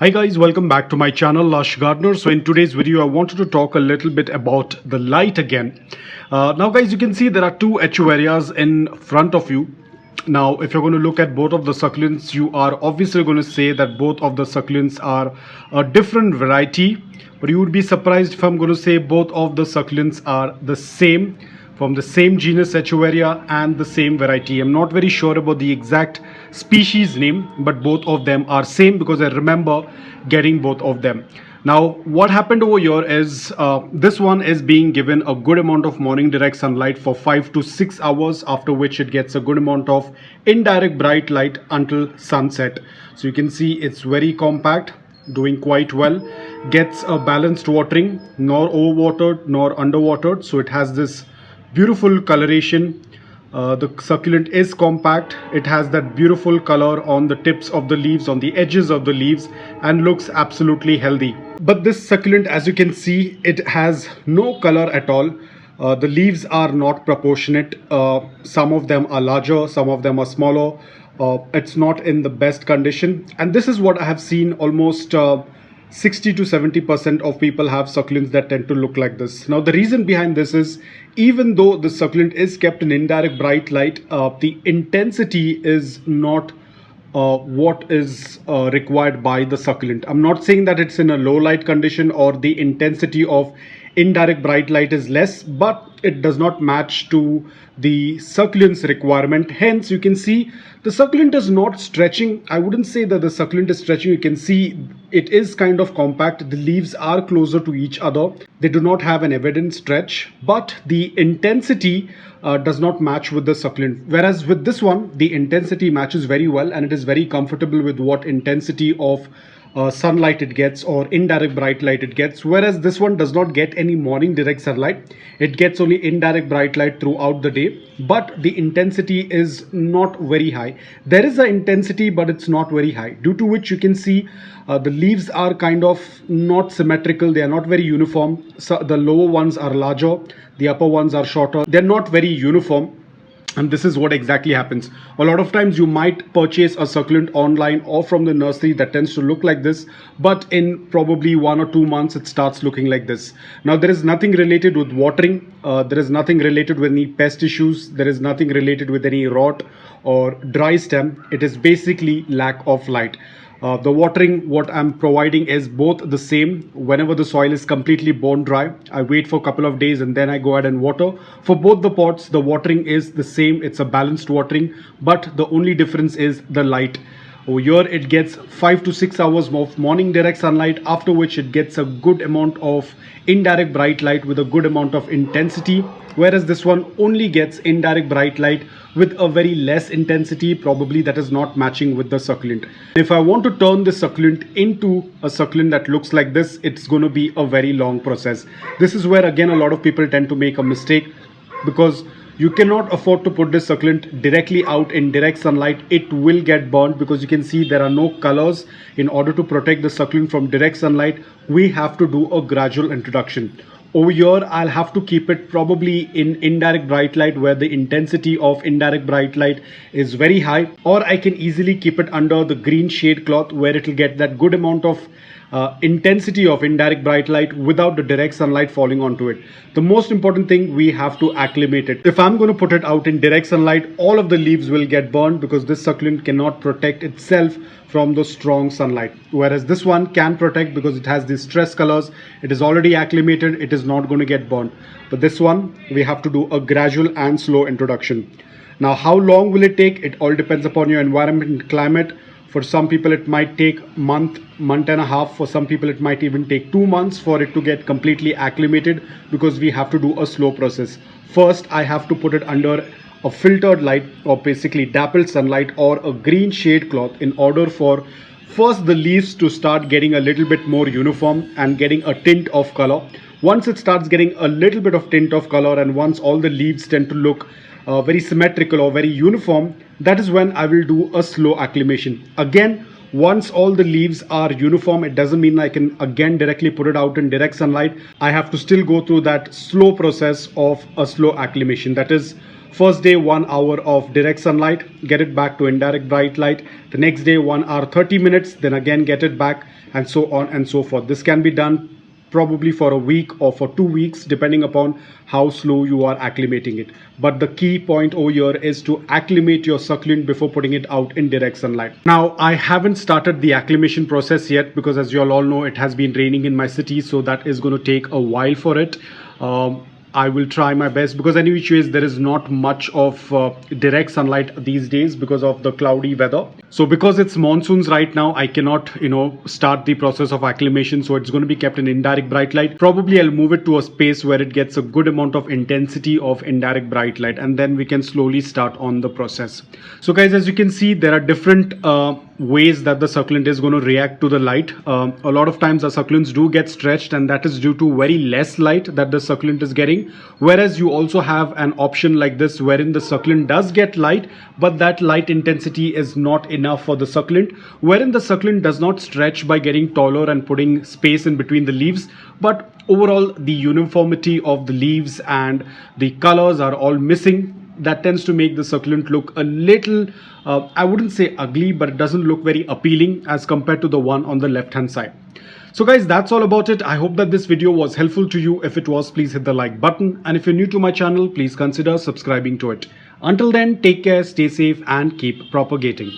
Hi guys, welcome back to my channel Lush Gardener. So in today's video I wanted to talk a little bit about the light again. Now guys, you can see there are two areas in front of you. Now if you're going to look at both of the succulents, you are obviously going to say that both of the succulents are a different variety, but you would be surprised if I'm going to say both of the succulents are the same, from the same genus Echeveria and the same variety. I'm not very sure about the exact species name, but both of them are same because I remember getting both of them. Now what happened over here is this one is being given a good amount of morning direct sunlight for 5 to 6 hours, after which it gets a good amount of indirect bright light until sunset. So you can see it's very compact, doing quite well, gets a balanced watering, nor overwatered nor underwatered. So it has this beautiful coloration. The succulent is compact. It has that beautiful color on the tips of the leaves, on the edges of the leaves, and looks absolutely healthy. But this succulent, as you can see, it has no color at all. The leaves are not proportionate. Some of them are larger, some of them are smaller. It's not in the best condition, and this is what I have seen almost 60 to 70% of people have succulents that tend to look like this. Now the reason behind this is, even though the succulent is kept in indirect bright light, the intensity is not what is required by the succulent. I'm not saying that it's in a low light condition or the intensity of indirect bright light is less, but it does not match to the succulent's requirement. Hence you can see the succulent is not stretching. I wouldn't say that the succulent is stretching. You can see it is kind of compact. The leaves are closer to each other. They do not have an evident stretch, but the intensity does not match with the succulent. Whereas with this one, the intensity matches very well, and it is very comfortable with what intensity of sunlight it gets or indirect bright light it gets. Whereas this one does not get any morning direct sunlight. It gets only indirect bright light throughout the day, but the intensity is not very high. There is an intensity, but it's not very high, due to which you can see the leaves are kind of not symmetrical. They are not very uniform. So the lower ones are larger, the upper ones are shorter. They're not very uniform. And this is what exactly happens. A lot of times you might purchase a succulent online or from the nursery that tends to look like this, but in probably 1 or 2 months it starts looking like this. Now there is nothing related with watering, there is nothing related with any pest issues, there is nothing related with any rot or dry stem. It is basically lack of light. The watering, what I'm providing is both the same. Whenever the soil is completely bone dry, I wait for a couple of days and then I go ahead and water. For both the pots, the watering is the same. It's a balanced watering, but the only difference is the light. Over here it gets 5 to 6 hours of morning direct sunlight, after which it gets a good amount of indirect bright light with a good amount of intensity, whereas this one only gets indirect bright light with a very less intensity, probably that is not matching with the succulent. If I want to turn this succulent into a succulent that looks like this, it's going to be a very long process. This is where again a lot of people tend to make a mistake, because you cannot afford to put this succulent directly out in direct sunlight. It will get burnt, because you can see there are no colors. In order to protect the succulent from direct sunlight, we have to do a gradual introduction. Over here I'll have to keep it probably in indirect bright light, where the intensity of indirect bright light is very high, or I can easily keep it under the green shade cloth, where it will get that good amount of intensity of indirect bright light without the direct sunlight falling onto it. The most important thing, we have to acclimate it. If I'm going to put it out in direct sunlight, all of the leaves will get burned, because this succulent cannot protect itself from the strong sunlight, whereas this one can protect because it has these stress colors. It is already acclimated, it is not going to get burned. But this one, we have to do a gradual and slow introduction. Now how long will it take? It all depends upon your environment and climate. For some people it might take month and a half. For some people it might even take 2 months for it to get completely acclimated, because we have to do a slow process. First I have to put it under a filtered light, or basically dappled sunlight, or a green shade cloth, in order for first the leaves to start getting a little bit more uniform and getting a tint of color. Once it starts getting a little bit of tint of color, and once all the leaves tend to look very symmetrical or very uniform, that is when I will do a slow acclimation. Again, once all the leaves are uniform, it doesn't mean I can again directly put it out in direct sunlight. I have to still go through that slow process of a slow acclimation. That is, First day 1 hour of direct sunlight, get it back to indirect bright light. The next day 1 hour 30 minutes, then again get it back, and so on and so forth. This can be done probably for a week or for 2 weeks, depending upon how slow you are acclimating it. But the key point over here is to acclimate your succulent before putting it out in direct sunlight. Now, I haven't started the acclimation process yet because, as you all know, it has been raining in my city, so that is going to take a while for it. I will try my best, because any which ways there is not much of direct sunlight these days because of the cloudy weather. So because it's monsoons right now, I cannot start the process of acclimation, so it's going to be kept in indirect bright light. Probably I'll move it to a space where it gets a good amount of intensity of indirect bright light, and then we can slowly start on the process. So guys, as you can see, there are different ways that the succulent is going to react to the light. A lot of times the succulents do get stretched, and that is due to very less light that the succulent is getting. Whereas you also have an option like this, wherein the succulent does get light, but that light intensity is not enough for the succulent, wherein the succulent does not stretch by getting taller and putting space in between the leaves, but overall the uniformity of the leaves and the colors are all missing. That tends to make the succulent look a little, I wouldn't say ugly, but it doesn't look very appealing as compared to the one on the left hand side. So guys, that's all about it. I hope that this video was helpful to you. If it was, please hit the like button, and if you're new to my channel, please consider subscribing to it. Until then, take care, stay safe, and keep propagating.